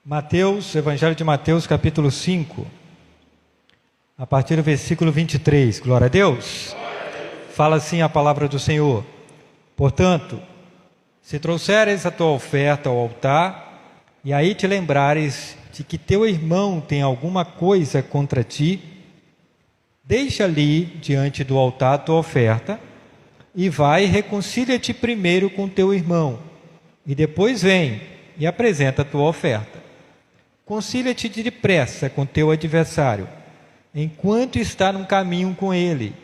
Mateus, Evangelho de Mateus, capítulo 5, a partir do versículo 23. Glória a Deus. Fala assim a palavra do Senhor: portanto, se trouxeres a tua oferta ao altar, e aí te lembrares de que teu irmão tem alguma coisa contra ti, deixa ali diante do altar a tua oferta, e vai e reconcilia-te primeiro com teu irmão, e depois vem e apresenta a tua oferta. Concilia-te depressa com teu adversário, enquanto está num caminho com ele,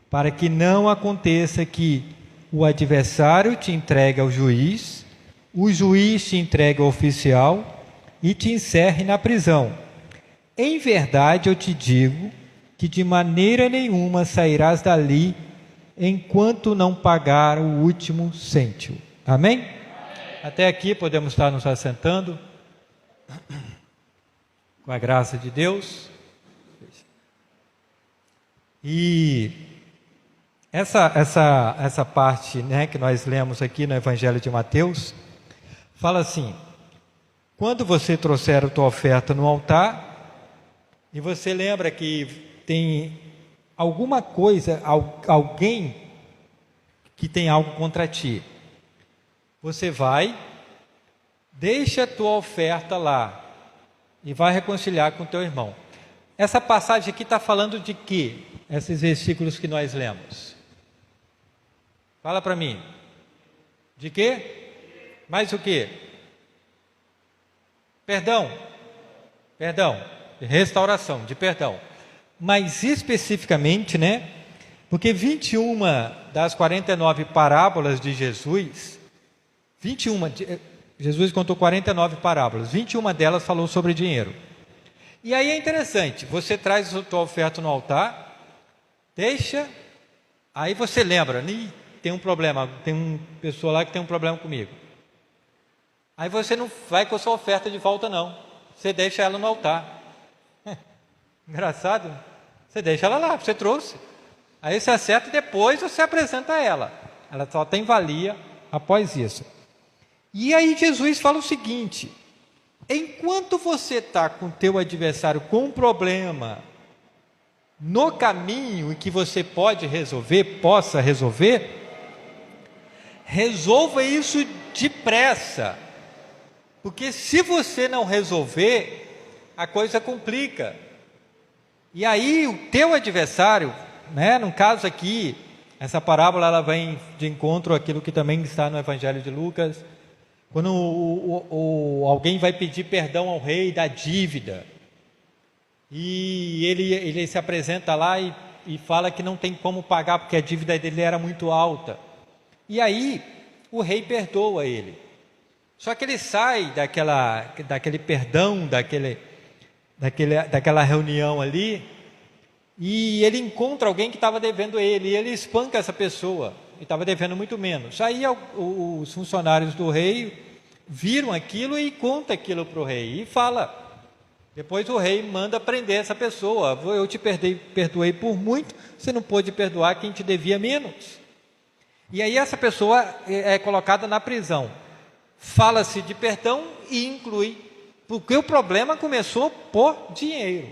para que não aconteça que o adversário te entregue ao juiz, o juiz te entregue ao oficial e te encerre na prisão. Em verdade eu te digo que de maneira nenhuma sairás dali enquanto não pagar o último cêntimo. Amém? Até aqui podemos estar nos assentando, com a graça de Deus. E essa parte, que nós lemos aqui no Evangelho de Mateus, fala assim: quando você trouxer a tua oferta no altar, e você lembra que tem alguma coisa, alguém que tem algo contra ti, você vai, deixa a tua oferta lá e vai reconciliar com o teu irmão. Essa passagem aqui está falando de quê? Esses versículos que nós lemos. Fala para mim. De quê? Mais o quê? Perdão. Restauração, de perdão. Mas especificamente, porque 21 das 49 parábolas de Jesus, Jesus contou 49 parábolas, 21 delas falou sobre dinheiro. E aí é interessante, você traz a tua oferta no altar, deixa, aí você lembra, tem um problema, tem uma pessoa lá que tem um problema comigo. Aí você não vai com a sua oferta de volta não, você deixa ela no altar. Engraçado, você deixa ela lá, você trouxe. Aí você acerta e depois você apresenta ela só tem valia após isso. E aí Jesus fala o seguinte: enquanto você está com o teu adversário com um problema no caminho em que você possa resolver, resolva isso depressa, porque se você não resolver, a coisa complica. E aí o teu adversário, no caso aqui, essa parábola ela vem de encontro àquilo que também está no Evangelho de Lucas, quando alguém vai pedir perdão ao rei da dívida, e ele se apresenta lá e fala que não tem como pagar, porque a dívida dele era muito alta. E aí o rei perdoa ele. Só que ele sai daquele perdão, daquela reunião ali, e ele encontra alguém que estava devendo ele, e ele espanca essa pessoa, e estava devendo muito menos. Aí os funcionários do rei viram aquilo e contam aquilo para o rei, e fala. Depois o rei manda prender essa pessoa. Eu te perdoei por muito, você não pôde perdoar quem te devia menos. E aí essa pessoa é colocada na prisão. Fala-se de perdão e inclui, porque o problema começou por dinheiro.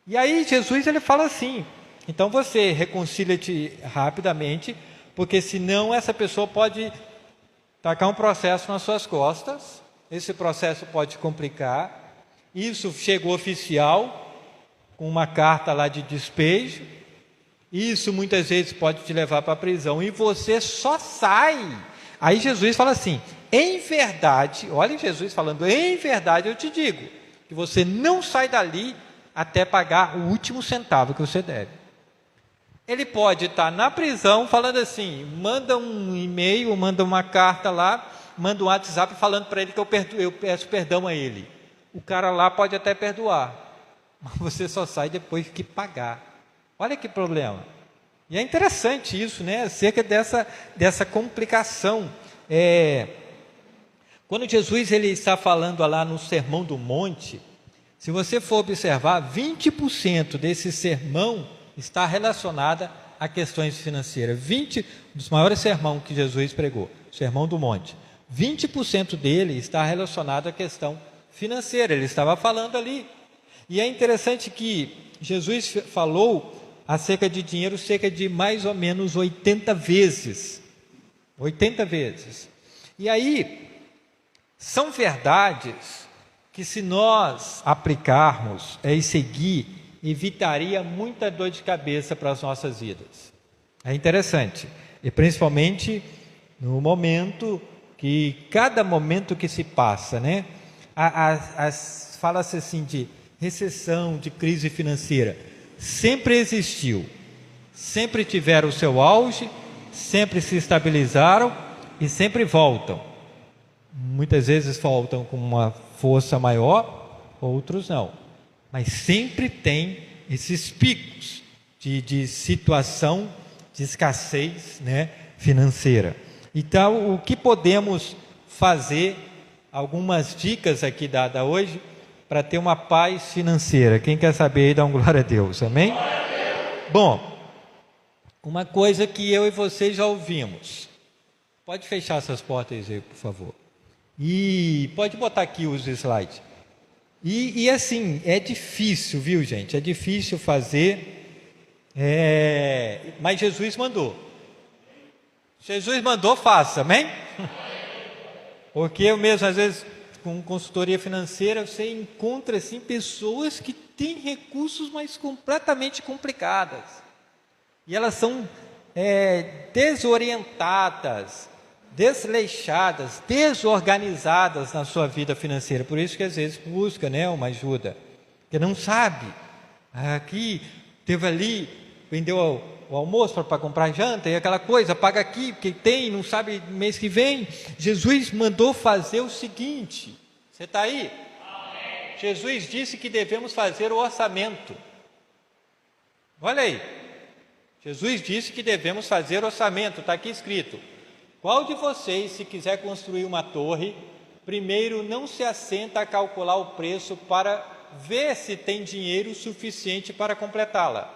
E aí Jesus ele fala assim: então você reconcilia-te rapidamente, porque senão essa pessoa pode tacar um processo nas suas costas, esse processo pode complicar, isso chegou oficial, com uma carta lá de despejo, isso muitas vezes pode te levar para a prisão, e você só sai. Aí Jesus fala assim: em verdade, olha Jesus falando, em verdade eu te digo, que você não sai dali até pagar o último centavo que você deve. Ele pode estar na prisão falando assim, manda um e-mail, manda uma carta lá, manda um WhatsApp falando para ele que eu peço perdão a ele. O cara lá pode até perdoar, mas você só sai depois que pagar. Olha que problema. E é interessante isso, acerca dessa complicação. Quando Jesus ele está falando lá no Sermão do Monte, se você for observar, 20% desse sermão está relacionada a questões financeiras. 20 dos maiores sermões que Jesus pregou, Sermão do Monte. 20% dele está relacionado à questão financeira. Ele estava falando ali. E é interessante que Jesus falou acerca de dinheiro cerca de mais ou menos 80 vezes. 80 vezes. E aí, são verdades que, se nós aplicarmos e seguir, evitaria muita dor de cabeça para as nossas vidas. É interessante. E principalmente no momento que, cada momento que se passa, né? Fala-se assim de recessão, de crise financeira. Sempre existiu. Sempre tiveram o seu auge, sempre se estabilizaram e sempre voltam. Muitas vezes voltam com uma força maior, outros não. Mas sempre tem esses picos de situação de escassez, né, financeira. Então, o que podemos fazer? Algumas dicas aqui dadas hoje para ter uma paz financeira. Quem quer saber aí, dá um glória a Deus, amém? Bom, uma coisa que eu e você já ouvimos. Pode fechar essas portas aí, por favor. E pode botar aqui os slides. E assim, é difícil, viu, gente? É difícil fazer, mas Jesus mandou. Jesus mandou, faça, amém? Porque eu mesmo, às vezes, com consultoria financeira, você encontra assim, pessoas que têm recursos, mas completamente complicadas. E elas são desorientadas, desleixadas, desorganizadas na sua vida financeira. Por isso que às vezes busca, né, uma ajuda, porque não sabe. Aqui, teve ali, vendeu o almoço para comprar janta e aquela coisa, paga aqui, porque tem, não sabe mês que vem. Jesus mandou fazer o seguinte, você está aí? Amém. Jesus disse que devemos fazer o orçamento. Olha aí, Jesus disse que devemos fazer orçamento, está aqui escrito. Qual de vocês, se quiser construir uma torre, primeiro não se assenta a calcular o preço para ver se tem dinheiro suficiente para completá-la?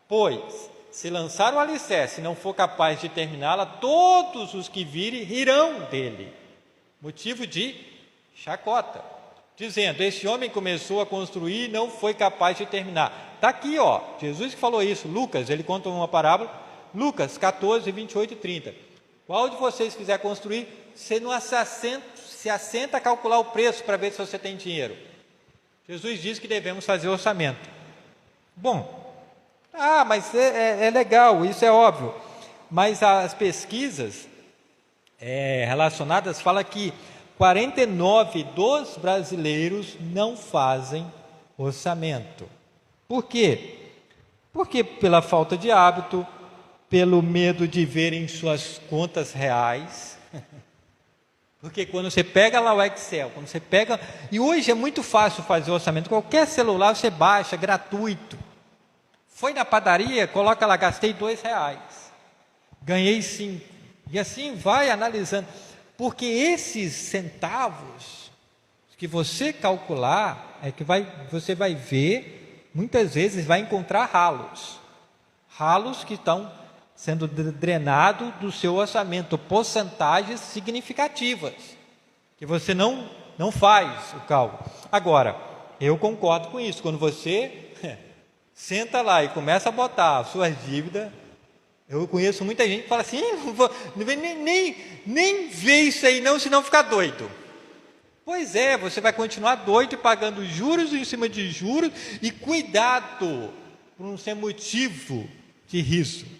Pois, se lançar o alicerce e não for capaz de terminá-la, todos os que virem rirão dele. Motivo de chacota. Dizendo, este homem começou a construir e não foi capaz de terminar. Está aqui, ó, Jesus que falou isso. Lucas, ele conta uma parábola. Lucas 14, 28 e 30. Qual de vocês quiser construir, você não se assenta a calcular o preço para ver se você tem dinheiro. Jesus diz que devemos fazer orçamento. Bom, mas é legal, isso é óbvio. Mas as pesquisas relacionadas falam que 49 dos brasileiros não fazem orçamento. Por quê? Porque pela falta de hábito, pelo medo de verem suas contas reais. Porque quando você pega lá o Excel, quando você pega... E hoje é muito fácil fazer orçamento. Qualquer celular você baixa, gratuito. Foi na padaria, coloca lá, gastei R$2. Ganhei 5. E assim vai analisando. Porque esses centavos que você calcular, é que você vai ver, muitas vezes vai encontrar ralos. Ralos que estão sendo drenados do seu orçamento, porcentagens significativas, que você não faz o cálculo. Agora, eu concordo com isso, quando você senta lá e começa a botar as suas dívidas, eu conheço muita gente que fala assim, não vou, nem ver isso aí não, senão ficar doido. Pois é, você vai continuar doido e pagando juros em cima de juros, e cuidado por não ser motivo de riso.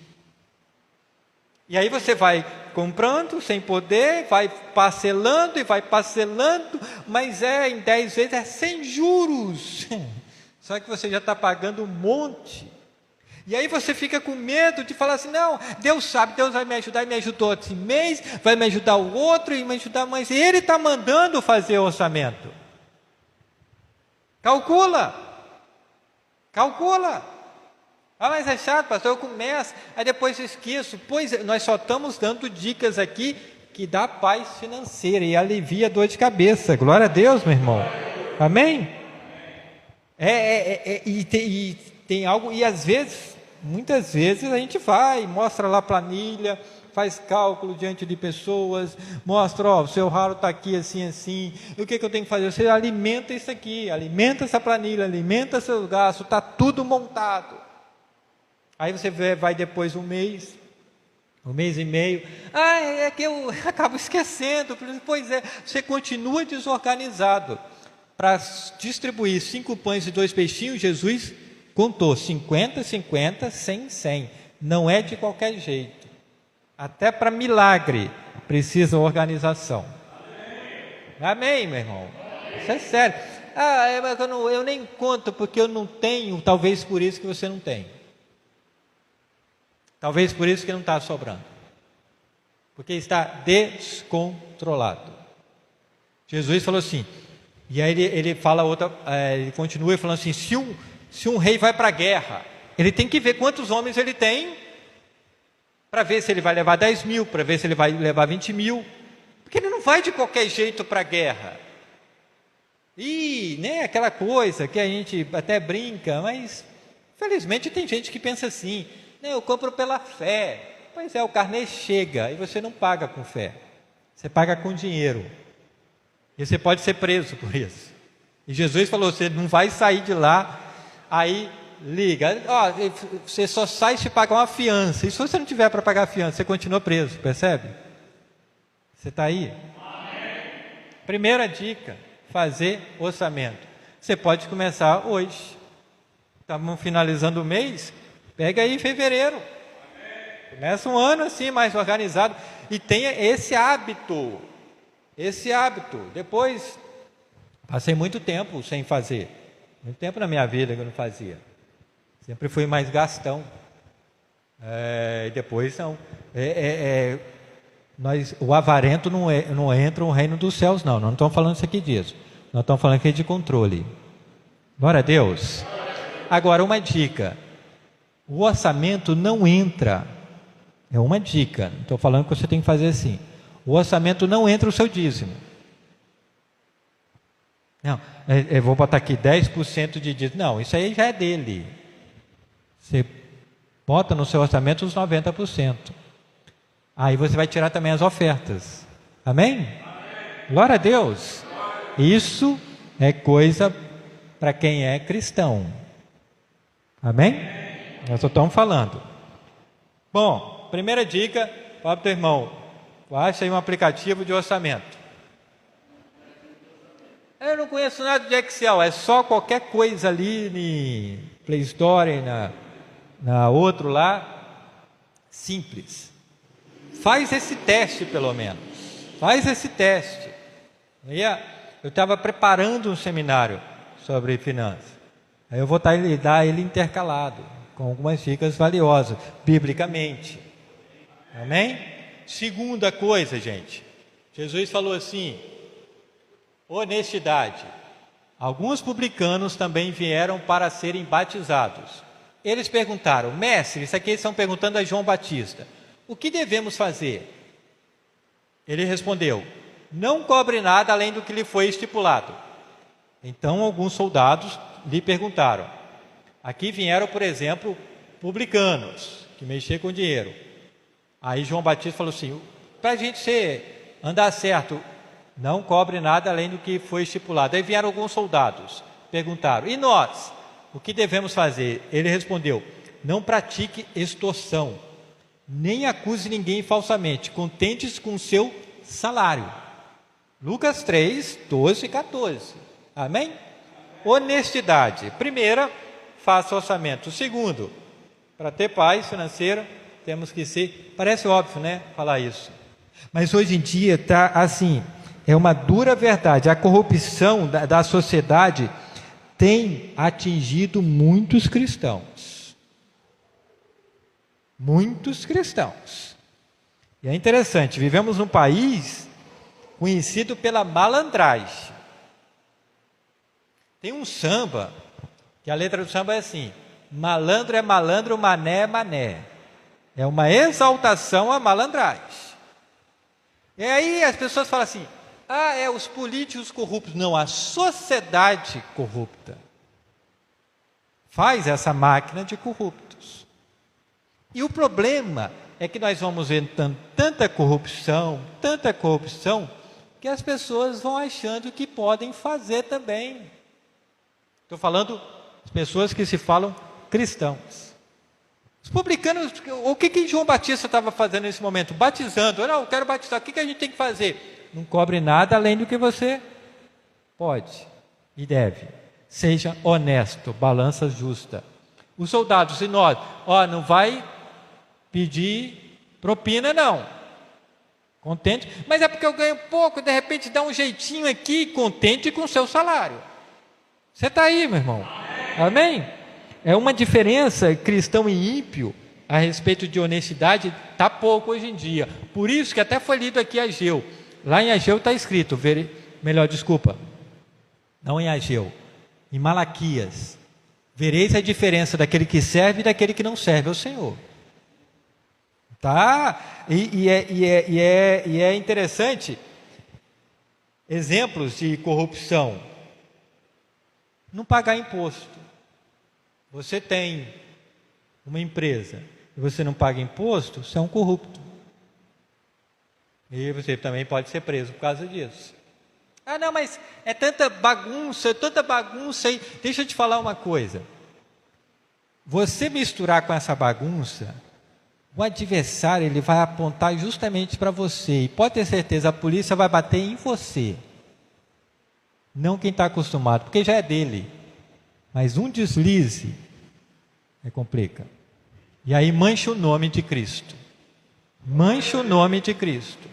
E aí você vai comprando sem poder, vai parcelando e vai parcelando, mas em 10 vezes é sem juros. Só que você já está pagando um monte. E aí você fica com medo de falar assim, não, Deus sabe, Deus vai me ajudar, e me ajudou esse mês, vai me ajudar o outro, e me ajudar, mas Ele está mandando fazer orçamento. Calcula. Mas é chato, pastor, eu começo, aí depois eu esqueço. Pois nós só estamos dando dicas aqui que dá paz financeira e alivia a dor de cabeça. Glória a Deus, meu irmão. Amém? E tem algo, e às vezes, muitas vezes a gente vai, mostra lá a planilha, faz cálculo diante de pessoas, mostra, ó, o seu ralo está aqui assim, assim, e o que eu tenho que fazer? Você alimenta isso aqui, alimenta essa planilha, alimenta seus gastos, está tudo montado. Aí você vai depois um mês e meio, é que eu acabo esquecendo. Pois é, você continua desorganizado. Para distribuir 5 pães e 2 peixinhos, Jesus contou 50, 50, 100, 100. Não é de qualquer jeito. Até para milagre precisa organização. Amém, meu irmão? Isso é sério. Mas eu nem conto porque eu não tenho. Talvez por isso que você não tem. Talvez por isso que não está sobrando. Porque está descontrolado. Jesus falou assim, e aí ele fala outra, ele continua falando assim, se um rei vai para a guerra, ele tem que ver quantos homens ele tem, para ver se ele vai levar 10 mil, para ver se ele vai levar 20 mil, porque ele não vai de qualquer jeito para a guerra. E, né, aquela coisa que a gente até brinca, mas felizmente tem gente que pensa assim, eu compro pela fé. Pois é, o carnê chega e você não paga com fé, você paga com dinheiro. E você pode ser preso por isso. E Jesus falou, você não vai sair de lá, aí liga, você só sai se pagar uma fiança. E se você não tiver para pagar a fiança, você continua preso, percebe? Você está aí? Amém. Primeira dica, fazer orçamento. Você pode começar hoje. Estamos finalizando o mês, pega aí em fevereiro. Começa um ano assim, mais organizado. E tenha esse hábito. Depois, passei muito tempo sem fazer. Muito tempo na minha vida que eu não fazia. Sempre fui mais gastão. E depois não. O avarento não entra no reino dos céus, não. Nós não estamos falando isso aqui disso. Nós estamos falando aqui de controle. Glória a Deus. Agora, uma dica. O orçamento não entra. É uma dica. Não estou falando que você tem que fazer assim. O orçamento não entra o seu dízimo. Não, eu vou botar aqui 10% de dízimo. Não, isso aí já é dele. Você bota no seu orçamento os 90%. Aí você vai tirar também as ofertas. Amém? Amém. Glória a Deus. Isso é coisa para quem é cristão. Amém? Nós só estamos falando. Bom, primeira dica, fala para o teu irmão. Baixa aí um aplicativo de orçamento. Eu não conheço nada de Excel, é só qualquer coisa ali no Play Store, na outro lá, simples. Faz esse teste pelo menos. Faz esse teste. Eu estava preparando um seminário sobre finanças. Aí eu vou dar ele intercalado, com algumas dicas valiosas, biblicamente. Amém? Segunda coisa, gente, Jesus falou assim, honestidade. Alguns publicanos também vieram para serem batizados. Eles perguntaram, mestre, isso aqui eles estão perguntando a João Batista, o que devemos fazer? Ele respondeu, não cobre nada além do que lhe foi estipulado. Então alguns soldados lhe perguntaram, aqui vieram, por exemplo, publicanos, que mexiam com dinheiro. Aí João Batista falou assim, para a gente andar certo, não cobre nada além do que foi estipulado. Aí vieram alguns soldados, perguntaram, e nós? O que devemos fazer? Ele respondeu, não pratique extorsão, nem acuse ninguém falsamente, contente-se com o seu salário. Lucas 3, 12 e 14. Amém? Honestidade. Primeira, faça orçamento. Segundo, para ter paz financeira, temos que ser, parece óbvio, né, falar isso. Mas hoje em dia está assim, é uma dura verdade. A corrupção da sociedade tem atingido muitos cristãos. Muitos cristãos. E é interessante, vivemos num país conhecido pela malandragem. Tem um samba, que a letra do samba é assim, malandro é malandro, mané é mané. É uma exaltação à malandragem. E aí as pessoas falam assim, os políticos corruptos. Não, a sociedade corrupta faz essa máquina de corruptos. E o problema é que nós vamos vendo tanta corrupção, que as pessoas vão achando que podem fazer também. Estou falando de pessoas que se falam cristãos. Os publicanos, o que João Batista estava fazendo nesse momento? Batizando. Não, eu quero batizar. O que a gente tem que fazer? Não cobre nada além do que você pode e deve. Seja honesto, balança justa. Os soldados e nós, não vai pedir propina não. Contente, mas é porque eu ganho pouco, de repente dá um jeitinho aqui, contente com o seu salário. Você está aí, meu irmão? Amém? É uma diferença cristão e ímpio a respeito de honestidade, está pouco hoje em dia. Por isso que até foi lido aqui Ageu. Lá em Ageu está escrito, não em Ageu, em Malaquias. Vereis a diferença daquele que serve e daquele que não serve ao Senhor. Tá? E é interessante, exemplos de corrupção. Não pagar imposto. Você tem uma empresa e você não paga imposto, você é um corrupto. E você também pode ser preso por causa disso. Não, mas é tanta bagunça aí. Deixa eu te falar uma coisa. Você misturar com essa bagunça, o adversário ele vai apontar justamente para você. E pode ter certeza, a polícia vai bater em você. Não quem está acostumado, porque já é dele. Mas um deslize complica. E aí mancha o nome de Cristo. Mancha o nome de Cristo.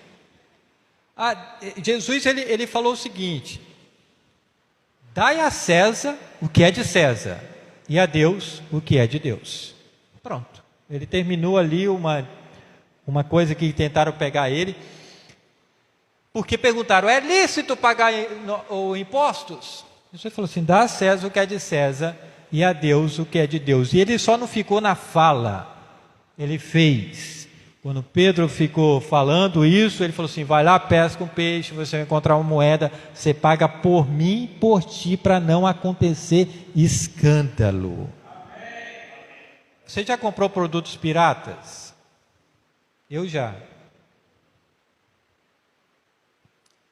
Jesus ele falou o seguinte: dai a César o que é de César, e a Deus o que é de Deus. Pronto. Ele terminou ali uma coisa que tentaram pegar ele, porque perguntaram: é lícito pagar impostos? Jesus falou assim: dá a César o que é de César, e a Deus o que é de Deus. E ele só não ficou na fala, ele fez. Quando Pedro ficou falando isso, ele falou assim: vai lá, pesca um peixe, você vai encontrar uma moeda, você paga por mim e por ti, para não acontecer escândalo. Você já comprou produtos piratas? Eu já.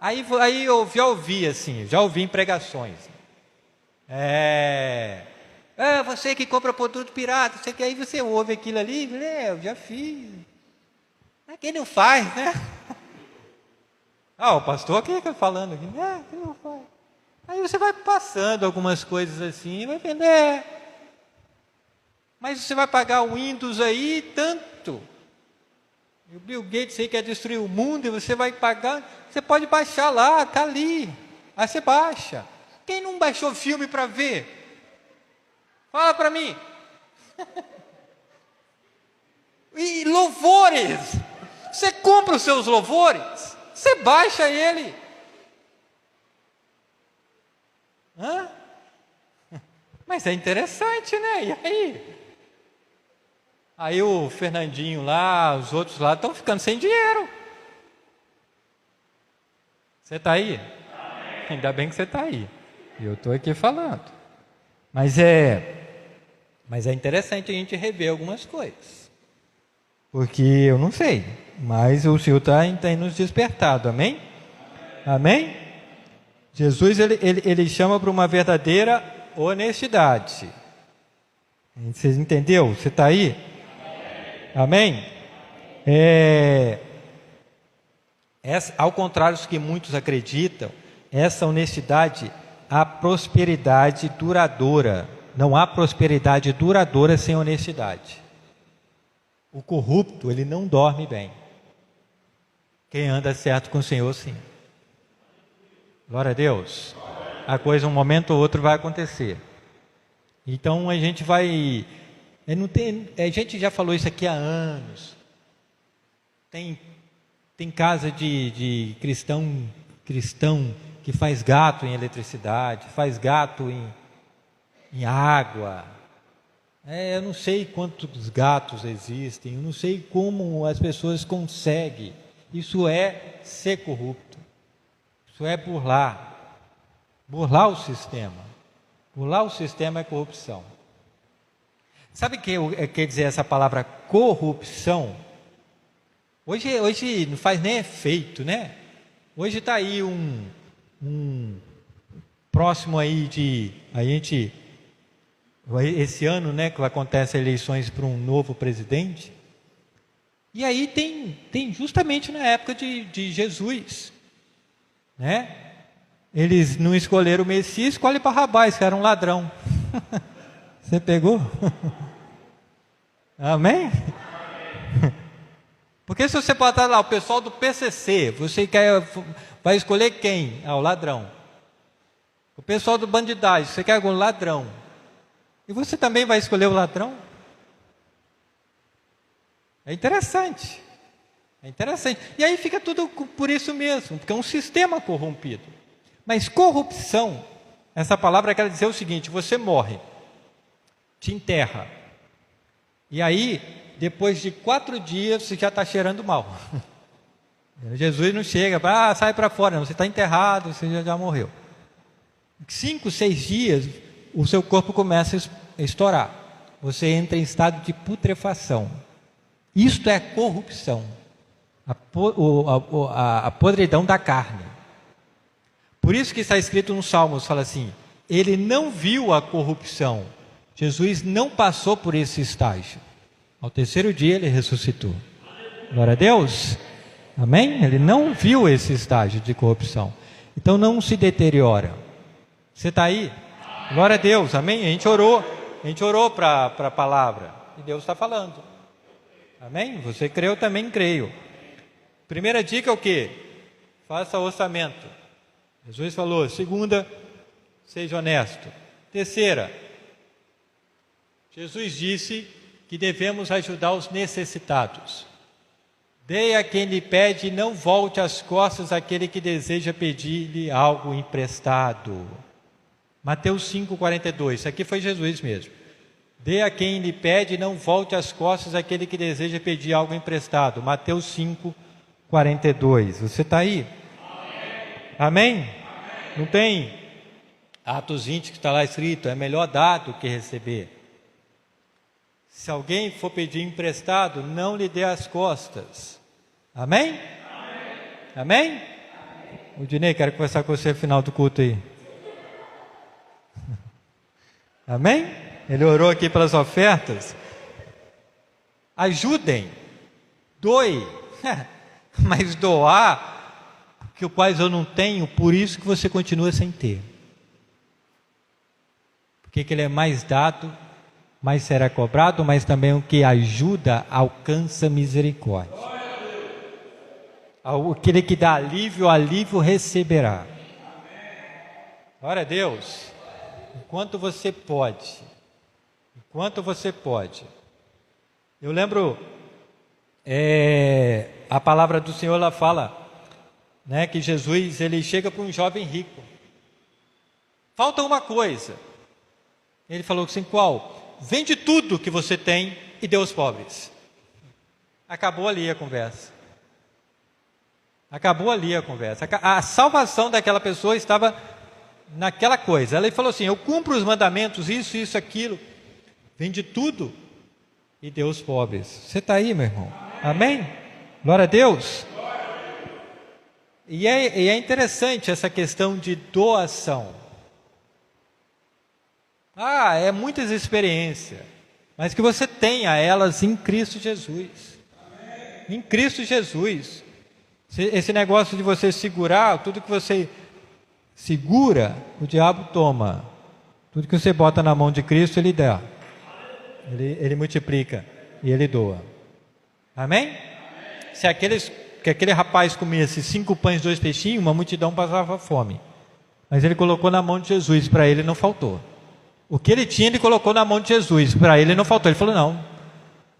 Aí eu já ouvi em pregações. Você que compra produto pirata, aí você ouve aquilo ali, eu já fiz. Quem não faz, né? O pastor aqui está falando aqui, quem não faz. Aí você vai passando algumas coisas assim, vai vendo, mas você vai pagar o Windows aí tanto. E o Bill Gates aí quer destruir o mundo e você vai pagar, você pode baixar lá, está ali. Aí você baixa. Quem não baixou filme para ver? Fala para mim. E louvores. Você compra os seus louvores, você baixa ele. Mas é interessante, né? E aí? Aí o Fernandinho lá, os outros lá estão ficando sem dinheiro. Você está aí? Ainda bem que você está aí. Eu estou aqui falando. Mas é interessante a gente rever algumas coisas. Porque eu não sei, mas o Senhor tem nos despertado, amém? Amém? Jesus, ele chama para uma verdadeira honestidade. Você entendeu? Você está aí? Amém? Ao contrário do que muitos acreditam, essa honestidade, há prosperidade duradoura. Não há prosperidade duradoura sem honestidade. O corrupto, ele não dorme bem. Quem anda certo com o Senhor, sim. Glória a Deus. A coisa, um momento ou outro, vai acontecer. Então, a gente vai... a gente já falou isso aqui há anos. Tem casa de cristão que faz gato em eletricidade, faz gato em água. Eu não sei quantos gatos existem, eu não sei como as pessoas conseguem. Isso é ser corrupto. Isso é burlar o sistema. Burlar o sistema é corrupção. Sabe o que quer dizer essa palavra corrupção? Hoje não faz nem efeito, né? Hoje está aí um próximo aí esse ano, né, que acontece eleições para um novo presidente. E aí tem justamente na época de Jesus, né? Eles não escolheram o Messias, escolhe Barrabás, que era um ladrão. Você pegou? Amém? Porque se você botar lá o pessoal do PCC, você vai escolher quem? O ladrão. O pessoal do bandidagem, você quer algum ladrão. E você também vai escolher o ladrão? É interessante. É interessante. E aí fica tudo por isso mesmo, porque é um sistema corrompido. Mas corrupção, essa palavra quer dizer o seguinte: você morre, te enterra. E aí, depois de 4 dias, você já está cheirando mal. Jesus não chega, sai para fora, não, você está enterrado, você já morreu. 5, 6 dias, o seu corpo começa a estourar. Você entra em estado de putrefação. Isto é corrupção. A podridão da carne. Por isso que está escrito nos Salmos, fala assim: ele não viu a corrupção. Jesus não passou por esse estágio. Ao 3º dia ele ressuscitou. Glória a Deus. Amém? Ele não viu esse estágio de corrupção. Então não se deteriora. Você está aí? Glória a Deus. Amém? A gente orou para a palavra. E Deus está falando. Amém? Você creu, também creio. Primeira dica é o quê? Faça orçamento. Jesus falou. Segunda, seja honesto. Terceira, Jesus disse que devemos ajudar os necessitados. Dê a quem lhe pede e não volte as costas àquele que deseja pedir-lhe algo emprestado. Mateus 5,42, isso aqui foi Jesus mesmo. Dê a quem lhe pede e não volte as costas àquele que deseja pedir algo emprestado. Mateus 5,42, você está aí? Amém? Amém? Não tem Atos 20 que está lá escrito, é melhor dar do que receber. Se alguém for pedir emprestado, não lhe dê as costas. Amém? Amém? Amém? O Dinei, quero conversar com você no final do culto aí. Amém? Ele orou aqui pelas ofertas. Ajudem, doe, mas doar, que o quais eu não tenho, por isso que você continua sem ter. Porque que ele é mais dado, mais será cobrado, mas também o que ajuda alcança misericórdia. Aquele que dá alívio, alívio receberá. Glória a Deus. Enquanto você pode. Eu lembro, a palavra do Senhor, ela fala, né, que Jesus, ele chega para um jovem rico. Falta uma coisa. Ele falou assim: qual? Vende tudo que você tem e dê aos pobres. Acabou ali a conversa. A salvação daquela pessoa estava naquela coisa. Ela falou assim: eu cumpro os mandamentos, isso, aquilo. Vende tudo e dê aos pobres. Você está aí, meu irmão? Amém? Glória a Deus. E é interessante essa questão de doação. É muitas experiências, mas que você tenha elas em Cristo Jesus. Amém. Em Cristo Jesus. Esse negócio de você segurar, tudo que você segura, o diabo toma. Tudo que você bota na mão de Cristo, ele dá. Ele multiplica e ele doa. Amém? Amém. Se aquele rapaz comesse 5 pães e 2 peixinhos, uma multidão passava fome. Mas ele colocou na mão de Jesus, para ele não faltou. O que ele tinha, ele colocou na mão de Jesus. Para ele não faltou. Ele falou: não,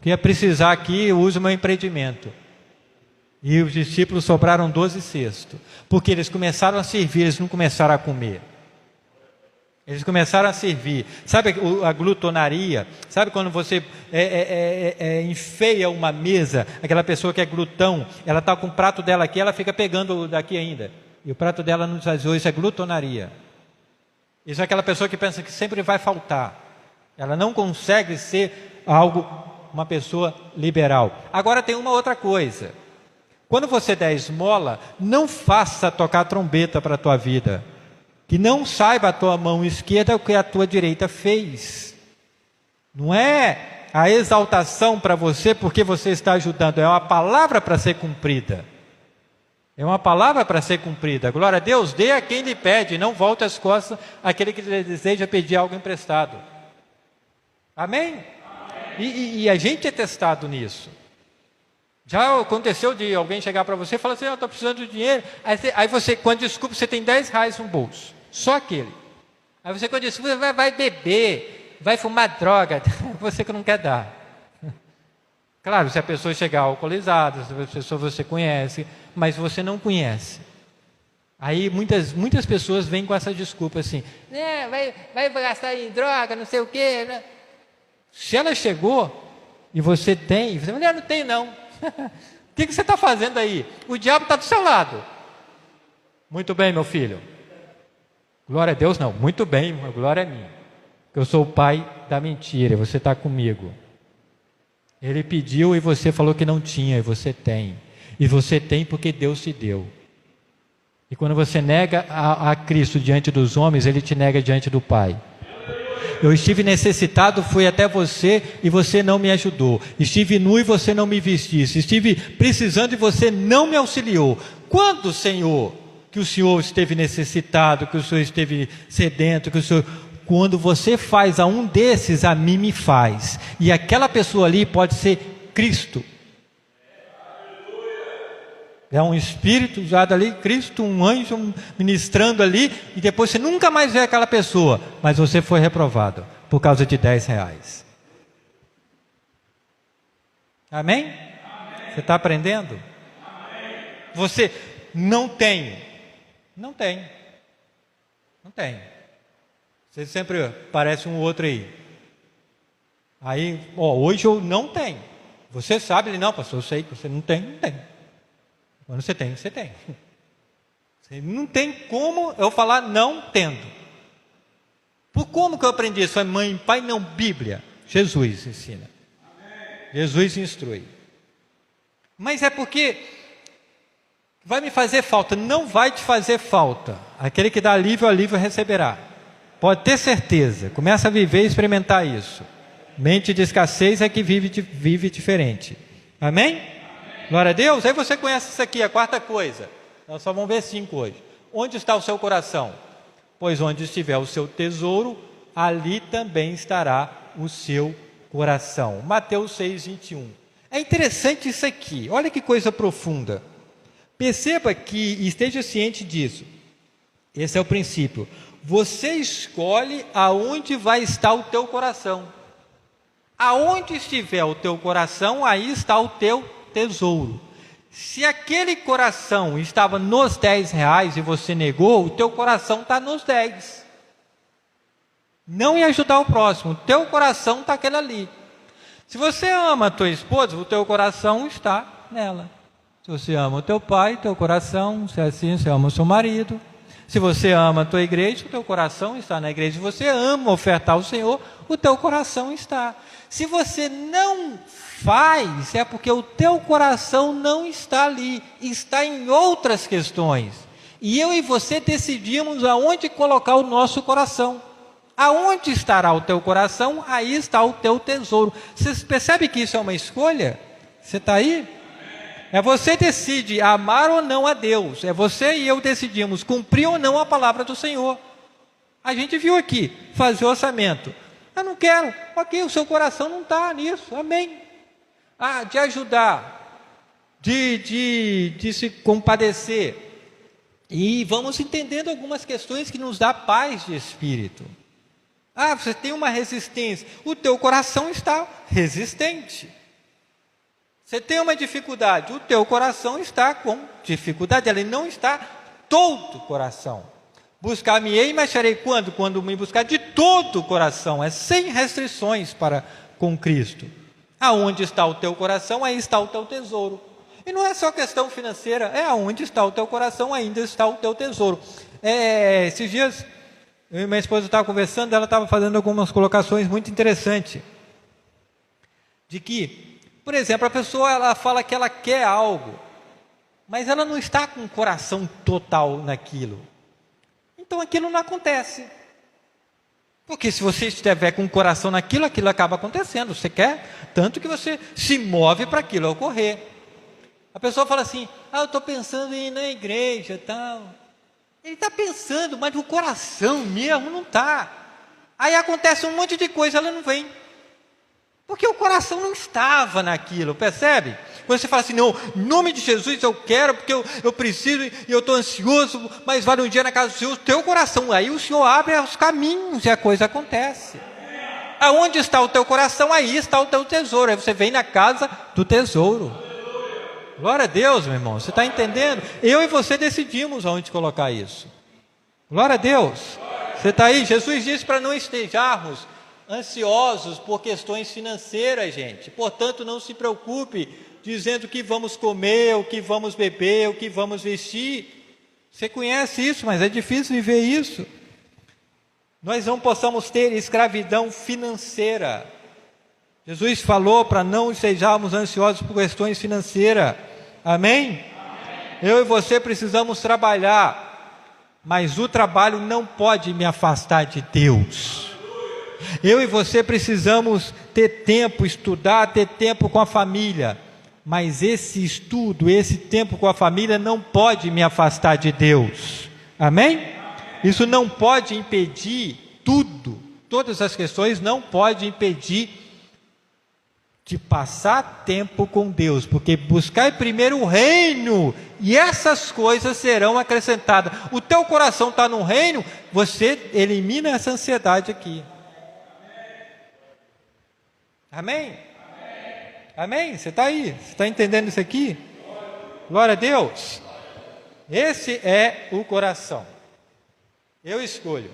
que ia precisar aqui, eu uso o meu empreendimento. E os discípulos sobraram 12 cestos. Porque eles começaram a servir, eles não começaram a comer. Eles começaram a servir. Sabe a glutonaria? Sabe quando você enfeia uma mesa? Aquela pessoa que é glutão, ela está com o prato dela aqui, ela fica pegando daqui ainda. E o prato dela não saciou, isso é glutonaria. Isso é aquela pessoa que pensa que sempre vai faltar. Ela não consegue ser uma pessoa liberal. Agora tem uma outra coisa. Quando você der esmola, não faça tocar trombeta para a tua vida. Que não saiba a tua mão esquerda o que a tua direita fez. Não é a exaltação para você porque você está ajudando, é uma palavra para ser cumprida. É uma palavra para ser cumprida. Glória a Deus, dê a quem lhe pede, não volte as costas àquele que deseja pedir algo emprestado. Amém? E a gente é testado nisso. Já aconteceu de alguém chegar para você e falar assim, eu estou precisando de dinheiro. Aí você, quando desculpa, você tem 10 reais no bolso. Só aquele. Aí você, quando desculpa, vai beber, vai fumar droga. Você que não quer dar. Claro, se a pessoa chegar alcoolizada, se a pessoa você conhece, mas você não conhece. Aí muitas pessoas vêm com essa desculpa assim, vai gastar em droga, não sei o quê. Né? Se ela chegou e você tem, você fala, não tem não. O que você está fazendo aí? O diabo está do seu lado. Muito bem, meu filho. Glória a Deus, não. Muito bem, glória a mim. Eu sou o pai da mentira, você está comigo. Ele pediu e você falou que não tinha, e você tem. E você tem porque Deus te deu. E quando você nega a Cristo diante dos homens, Ele te nega diante do Pai. Eu estive necessitado, fui até você e você não me ajudou. Estive nu e você não me vestisse. Estive precisando e você não me auxiliou. Quando, Senhor, que o Senhor esteve necessitado, que o Senhor esteve sedento, que o Senhor... Quando você faz a um desses, a mim me faz. E aquela pessoa ali pode ser Cristo. É um espírito usado ali, Cristo, um anjo ministrando ali, e depois você nunca mais vê aquela pessoa, mas você foi reprovado por causa de 10 reais. Amém? Amém. Você está aprendendo? Amém. Você não tem. Não tem. Não tem. Você sempre parece um outro aí. Aí, hoje eu não tenho. Você sabe, ele não, pastor, eu sei que você não tem, não tem. Quando você tem, você tem. Você não tem como eu falar não tendo. Por como que eu aprendi isso? É mãe, pai, não, Bíblia. Jesus ensina. Jesus instrui. Mas é porque vai me fazer falta. Não vai te fazer falta. Aquele que dá alívio receberá. Pode ter certeza. Começa a viver e experimentar isso. Mente de escassez é que vive diferente. Amém? Glória a Deus. Aí você conhece isso aqui, a quarta coisa. Nós só vamos ver 5 hoje. Onde está o seu coração? Pois onde estiver o seu tesouro, ali também estará o seu coração. Mateus 6, 21. É interessante isso aqui. Olha que coisa profunda. Perceba que, e esteja ciente disso. Esse é o princípio. Você escolhe aonde vai estar o teu coração. Aonde estiver o teu coração, aí está o teu tesouro. Se aquele coração estava nos 10 reais e você negou, o teu coração está nos 10. Não ia ajudar o próximo, o teu coração está aquele ali. Se você ama a tua esposa, o teu coração está nela. Se você ama o teu pai, teu coração, se é assim, você ama o seu marido. Se você ama a tua igreja, o teu coração está na igreja. Se você ama ofertar ao Senhor, o teu coração está. Se você não faz, é porque o teu coração não está ali, está em outras questões. E eu e você decidimos aonde colocar o nosso coração. Aonde estará o teu coração, aí está o teu tesouro. Você percebe que isso é uma escolha? Você está aí? É você decide amar ou não a Deus. É você e eu decidimos cumprir ou não a palavra do Senhor. A gente viu aqui, fazer orçamento. Eu não quero. Ok, o seu coração não está nisso. Amém. De ajudar, de se compadecer. E vamos entendendo algumas questões que nos dá paz de espírito. Você tem uma resistência. O teu coração está resistente. Você tem uma dificuldade. O teu coração está com dificuldade. Ele não está todo o coração. Buscar-me-ei e me acharei quando? Quando me buscar de todo o coração. É sem restrições para com Cristo. Aonde está o teu coração, aí está o teu tesouro. E não é só questão financeira, é aonde está o teu coração, ainda está o teu tesouro. Esses dias, eu e minha esposa estavam conversando, ela estava fazendo algumas colocações muito interessantes. De que, por exemplo, a pessoa ela fala que ela quer algo, mas ela não está com o coração total naquilo. Então aquilo não acontece. Porque se você estiver com o coração naquilo, aquilo acaba acontecendo. Você quer tanto que você se move para aquilo ocorrer. A pessoa fala assim, eu estou pensando em ir na igreja e tal. Ele está pensando, mas o coração mesmo não está. Aí acontece um monte de coisa, ela não vem. Porque o coração não estava naquilo, percebe? Quando você fala assim, não, em nome de Jesus eu quero, porque eu preciso e eu estou ansioso, mas vai um dia na casa do Senhor, o teu coração, aí o Senhor abre os caminhos e a coisa acontece. Aonde está o teu coração, aí está o teu tesouro. Aí você vem na casa do tesouro. Glória a Deus, meu irmão, você está entendendo? Eu e você decidimos aonde colocar isso. Glória a Deus. Você está aí? Jesus disse para não estejarmos ansiosos por questões financeiras, gente. Portanto, não se preocupe dizendo o que vamos comer, o que vamos beber, o que vamos vestir. Você conhece isso, mas é difícil viver isso. Nós não possamos ter escravidão financeira. Jesus falou para não estejamos ansiosos por questões financeiras. Amém? Eu e você precisamos trabalhar, mas o trabalho não pode me afastar de Deus. Eu e você precisamos ter tempo, estudar, ter tempo com a família, mas esse estudo, esse tempo com a família não pode me afastar de Deus. Amém? Isso não pode impedir todas as questões não pode impedir de passar tempo com Deus, porque buscar primeiro o reino, e essas coisas serão acrescentadas. O teu coração está no reino, você elimina essa ansiedade aqui. Amém? Amém? Você está aí? Você está entendendo isso aqui? Glória a Deus. Esse é o coração. Eu escolho.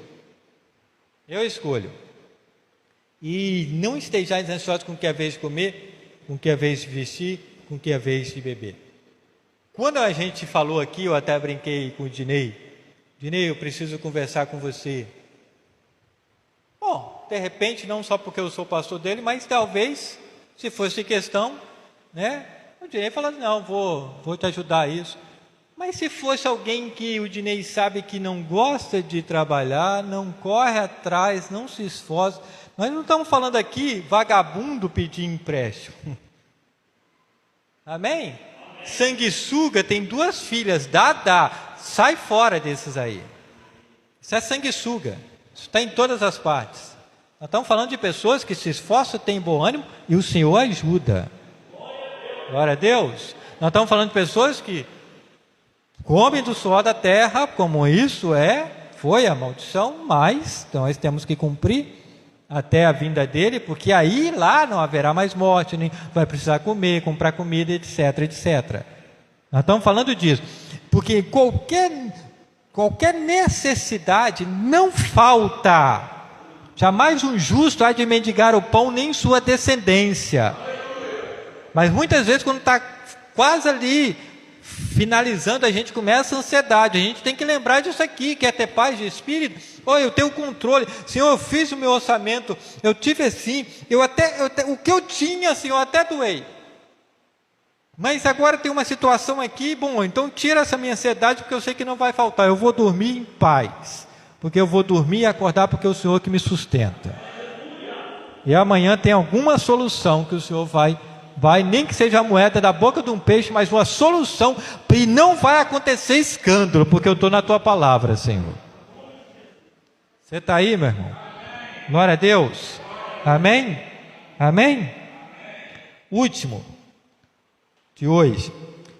E não estejais ansiosos com o que é vez de comer, com o que é vez de vestir, com o que é vez de beber. Quando a gente falou aqui, eu até brinquei com o Dinei. Dinei, eu preciso conversar com você. Bom, de repente, não só porque eu sou pastor dele, mas talvez, se fosse questão, né? O Dinei falou, não, vou te ajudar a isso. Mas se fosse alguém que o Dinei sabe que não gosta de trabalhar, não corre atrás, não se esforça. Nós não estamos falando aqui vagabundo pedir empréstimo. Amém? Sanguessuga tem 2 filhas, sai fora desses aí. Isso é sanguessuga. Isso está em todas as partes. Nós estamos falando de pessoas que se esforçam, têm bom ânimo e o Senhor ajuda. Glória a Deus. Nós estamos falando de pessoas que comem do suor da terra, como isso foi a maldição, mas nós temos que cumprir até a vinda dele, porque aí lá não haverá mais morte, nem vai precisar comer, comprar comida, etc, etc. Nós estamos falando disso, porque qualquer necessidade não falta. Jamais um justo há de mendigar o pão, nem sua descendência. Mas muitas vezes quando está quase ali finalizando, a gente começa a ansiedade. A gente tem que lembrar disso aqui, que é ter paz de espírito. Eu tenho controle. Senhor, eu fiz o meu orçamento, eu tive assim, o que eu tinha, Senhor, até doei. Mas agora tem uma situação aqui, bom, então tira essa minha ansiedade, porque eu sei que não vai faltar. Eu vou dormir em paz, porque eu vou dormir e acordar, porque é o Senhor que me sustenta. E amanhã tem alguma solução que o Senhor vai, nem que seja a moeda da boca de um peixe, mas uma solução, e não vai acontecer escândalo, porque eu estou na tua palavra, Senhor. Você está aí, meu irmão? Glória a Deus. Amém? Amém? Último de hoje.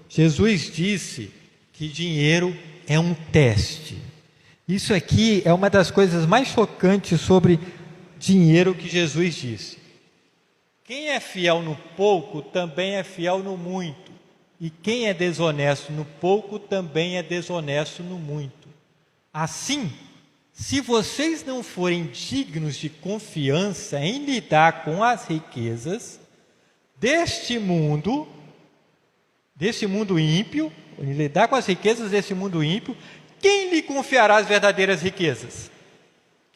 Jesus disse que dinheiro é um teste. Isso aqui é uma das coisas mais chocantes sobre dinheiro que Jesus disse. Quem é fiel no pouco, também é fiel no muito. E quem é desonesto no pouco, também é desonesto no muito. Assim, se vocês não forem dignos de confiança em lidar com as riquezas deste mundo ímpio, em lidar com as riquezas deste mundo ímpio, quem lhe confiará as verdadeiras riquezas?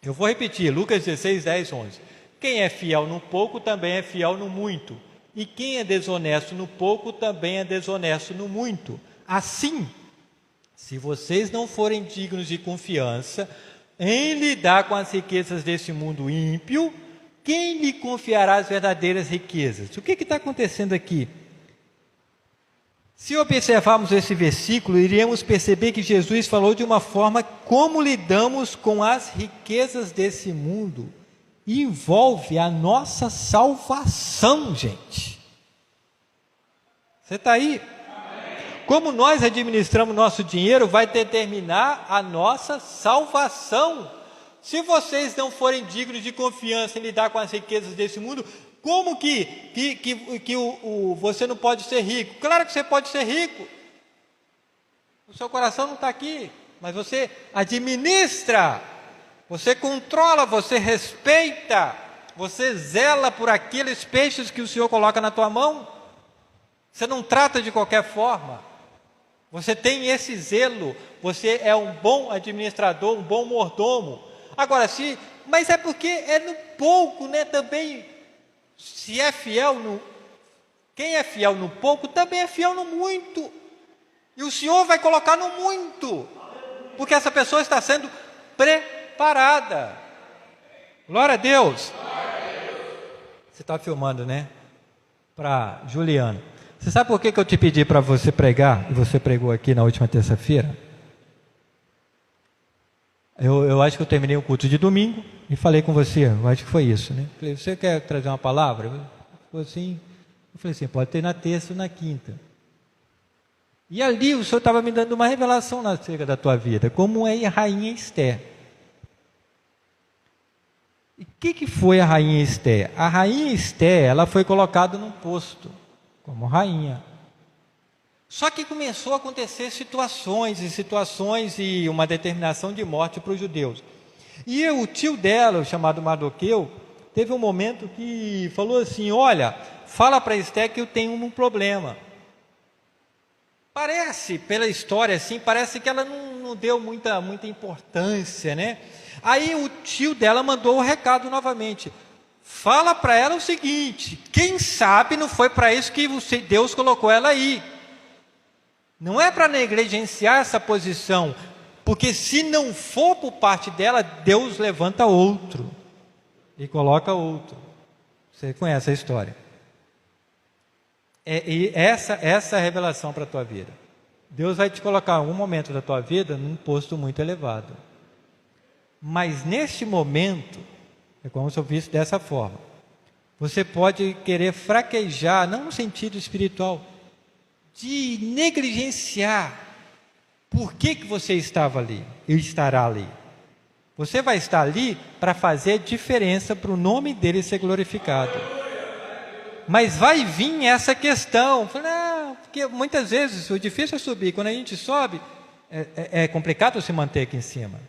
Eu vou repetir, Lucas 16, 10, 11. Quem é fiel no pouco, também é fiel no muito. E quem é desonesto no pouco, também é desonesto no muito. Assim, se vocês não forem dignos de confiança em lidar com as riquezas desse mundo ímpio, quem lhe confiará as verdadeiras riquezas? O que está acontecendo aqui? Se observarmos esse versículo, iríamos perceber que Jesus falou de uma forma como lidamos com as riquezas desse mundo. E envolve a nossa salvação, gente. Você está aí? Como nós administramos nosso dinheiro vai determinar a nossa salvação. Se vocês não forem dignos de confiança em lidar com as riquezas desse mundo, como que você não pode ser rico? Claro que você pode ser rico. O seu coração não está aqui, mas você administra, você controla, você respeita, você zela por aqueles peixes que o Senhor coloca na tua mão. Você não trata de qualquer forma. Você tem esse zelo, você é um bom administrador, um bom mordomo. Agora, mas é porque é no pouco, né, também. Se é fiel quem é fiel no pouco, também é fiel no muito. E o Senhor vai colocar no muito, porque essa pessoa está sendo preparada. Glória a Deus. Você está filmando, né? Para Juliana. Você sabe por que eu te pedi para você pregar, e você pregou aqui na última terça-feira? Eu acho que eu terminei o culto de domingo e falei com você, eu acho que foi isso, né? Falei, você quer trazer uma palavra? Eu falei assim, pode ter na terça ou na quinta. E ali o Senhor estava me dando uma revelação acerca da tua vida, como é a rainha Esther. E o que foi a rainha Esther? A rainha Esther, ela foi colocada num posto como rainha. Só que começou a acontecer situações e uma determinação de morte para os judeus. E o tio dela, chamado Mardoqueu, teve um momento que falou assim, olha, fala para Esther que eu tenho um problema. Parece, pela história assim, parece que ela não deu muita importância, né? Aí o tio dela mandou o recado novamente. Fala para ela o seguinte, quem sabe não foi para isso que Deus colocou ela aí. Não é para negligenciar essa posição, porque se não for por parte dela, Deus levanta outro e coloca outro. Você conhece a história. E essa é a revelação para a tua vida. Deus vai te colocar em algum momento da tua vida num posto muito elevado. Mas neste momento, é como se eu visse dessa forma. Você pode querer fraquejar, não no sentido espiritual, de negligenciar por que você estava ali e estará ali. Você vai estar ali para fazer diferença para o nome dele ser glorificado. Mas vai vir essa questão, porque muitas vezes o difícil é subir, quando a gente sobe, é complicado se manter aqui em cima.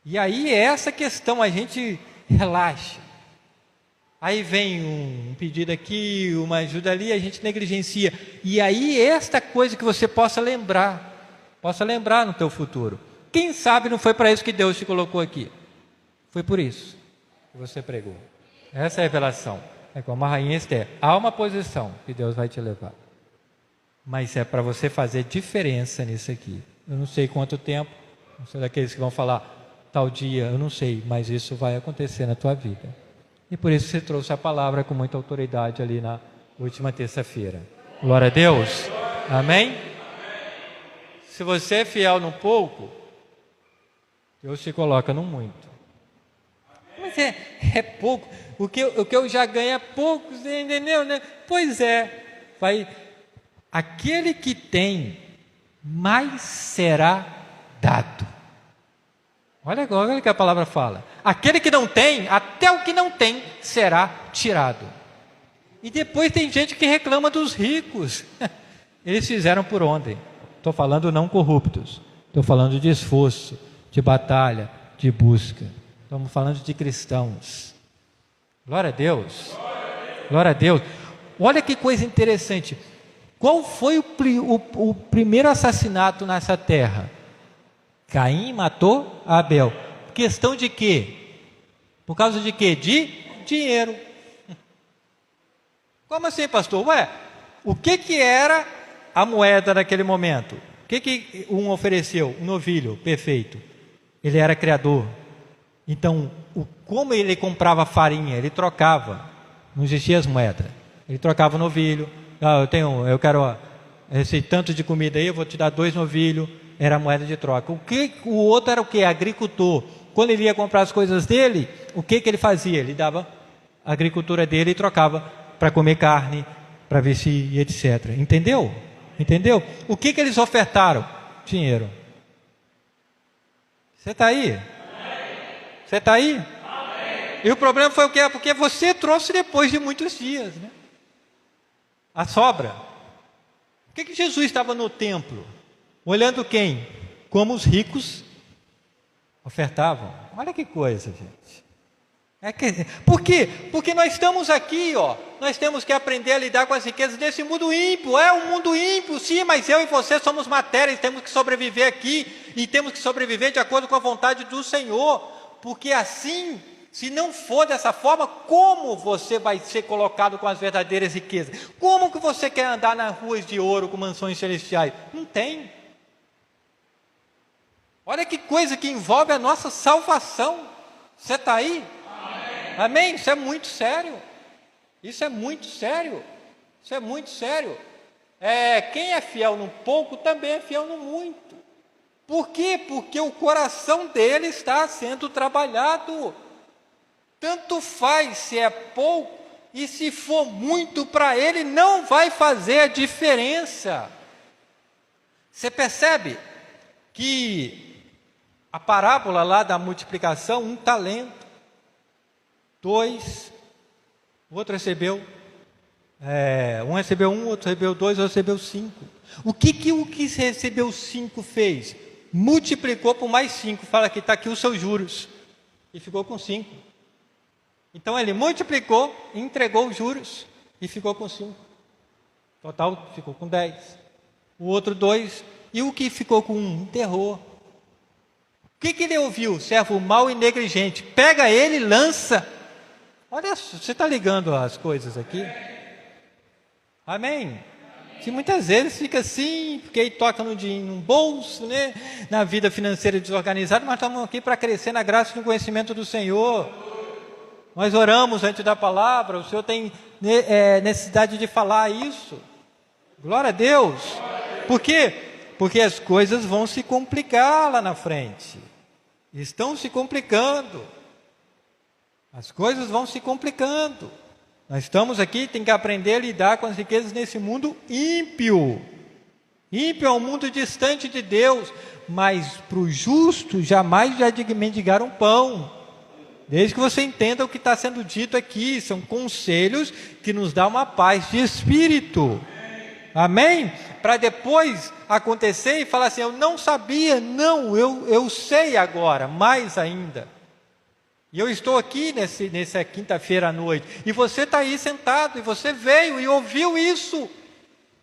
E aí é essa questão, a gente relaxa. Aí vem um pedido aqui, uma ajuda ali, a gente negligencia. E aí esta coisa que você possa lembrar no teu futuro. Quem sabe não foi para isso que Deus te colocou aqui. Foi por isso que você pregou. Essa é a revelação. É como a rainha Esther. Há uma posição que Deus vai te levar. Mas é para você fazer diferença nisso aqui. Eu não sei quanto tempo, não sei daqueles que vão falar tal dia, eu não sei, mas isso vai acontecer na tua vida. E por isso você trouxe a palavra com muita autoridade ali na última terça-feira. Glória a Deus. Amém? Se você é fiel no pouco, Deus te coloca no muito. Mas é pouco. O que eu já ganho é pouco, você entendeu, né? Pois é. Aquele que tem, mais será dado. Olha o que a palavra fala. Aquele que não tem, até o que não tem, será tirado. E depois tem gente que reclama dos ricos. Eles fizeram por onde? Estou falando não corruptos. Estou falando de esforço, de batalha, de busca. Estamos falando de cristãos. Glória a Deus. Glória a Deus. Olha que coisa interessante. Qual foi o primeiro assassinato nessa terra? Caim matou Abel. Questão de quê? Por causa de quê? De dinheiro. Como assim, pastor? O que era a moeda naquele momento? O que um ofereceu? Um novilho perfeito. Ele era criador. Então, como ele comprava farinha? Ele trocava. Não existia as moedas. Ele trocava o novilho. Eu quero esse tanto de comida aí, eu vou te dar 2 novilhos. Era a moeda de troca. O outro era o quê? Agricultor. Quando ele ia comprar as coisas dele, o que ele fazia? Ele dava a agricultura dele e trocava para comer carne, para ver se etc. Entendeu? Entendeu? O que eles ofertaram? Dinheiro. Você está aí? Você está aí? E o problema foi o quê? Porque você trouxe depois de muitos dias, né? A sobra. Por que Jesus estava no templo? Olhando quem? Como os ricos ofertavam. Olha que coisa, gente. Por quê? Porque nós estamos aqui, nós temos que aprender a lidar com as riquezas desse mundo ímpio. É um mundo ímpio, sim, mas eu e você somos matéria e temos que sobreviver aqui. E temos que sobreviver de acordo com a vontade do Senhor. Porque assim, se não for dessa forma, como você vai ser colocado com as verdadeiras riquezas? Como que você quer andar nas ruas de ouro com mansões celestiais? Não tem. Olha que coisa que envolve a nossa salvação. Você está aí? Amém? Isso é muito sério. Isso é muito sério. Isso é muito sério. Quem é fiel no pouco também é fiel no muito. Por quê? Porque o coração dele está sendo trabalhado. Tanto faz se é pouco e se for muito para ele, não vai fazer a diferença. Você percebe que a parábola lá da multiplicação, 1 talento, 2, o outro recebeu, um recebeu 1, outro recebeu 2, outro recebeu 5. O que recebeu 5 fez? Multiplicou por mais 5, fala que está aqui os seus juros, e ficou com 5. Então ele multiplicou, entregou os juros, e ficou com 5. Total ficou com 10. O outro 2, e o que ficou com 1? Enterrou. O que ele ouviu? Servo mau e negligente, pega ele e lança. Olha, você está ligando as coisas aqui? Amém? Que muitas vezes fica assim, porque aí toca no bolso, né? Na vida financeira desorganizada, mas estamos aqui para crescer na graça e no conhecimento do Senhor. Nós oramos antes da palavra, o Senhor tem necessidade de falar isso. Glória a Deus. Por quê? Porque as coisas vão se complicar lá na frente. Estão se complicando. As coisas vão se complicando. Nós estamos aqui, tem que aprender a lidar com as riquezas nesse mundo ímpio. Ímpio é um mundo distante de Deus, mas para o justo jamais já mendigaram pão. Desde que você entenda o que está sendo dito aqui, são conselhos que nos dão uma paz de espírito. Amém? Para depois acontecer e falar assim, eu não sabia, não, eu sei agora, mais ainda. E eu estou aqui nessa quinta-feira à noite, e você está aí sentado, e você veio e ouviu isso,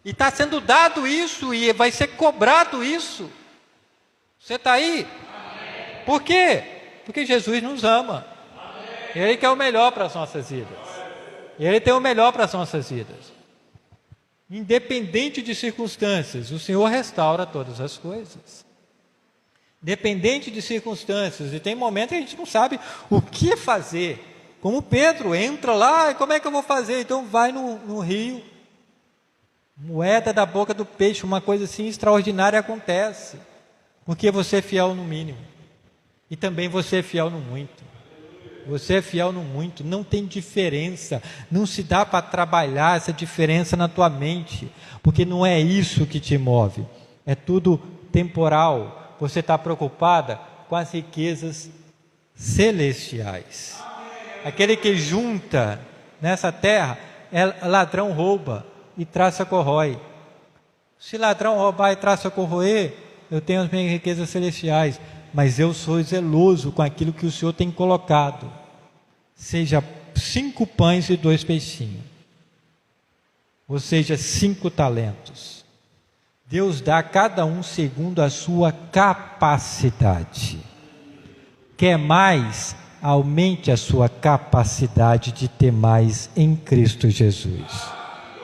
e está sendo dado isso, e vai ser cobrado isso. Você está aí? Amém. Por quê? Porque Jesus nos ama. Amém. Ele quer o melhor para as nossas vidas. Ele tem o melhor para as nossas vidas. Independente de circunstâncias, o Senhor restaura todas as coisas. Dependente de circunstâncias, e tem momentos que a gente não sabe o que fazer, como Pedro entra lá, e como é que eu vou fazer? Então vai no rio, moeda da boca do peixe, uma coisa assim extraordinária acontece, porque você é fiel no mínimo, e também você é fiel no muito. Você é fiel no muito, não tem diferença, não se dá para trabalhar essa diferença na tua mente, porque não é isso que te move, é tudo temporal. Você está preocupada com as riquezas celestiais. Aquele que junta nessa terra, ladrão rouba e traça corrói. Se ladrão roubar e traça corroer, eu tenho as minhas riquezas celestiais, mas eu sou zeloso com aquilo que o Senhor tem colocado. Seja 5 pães e 2 peixinhos, ou seja, 5 talentos. Deus dá a cada um segundo a sua capacidade. Quer mais? Aumente a sua capacidade de ter mais em Cristo Jesus.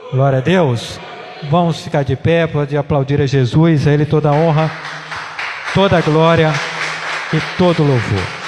Glória a Deus. Vamos ficar de pé, pode aplaudir a Jesus, a Ele toda a honra, toda a glória e todo o louvor.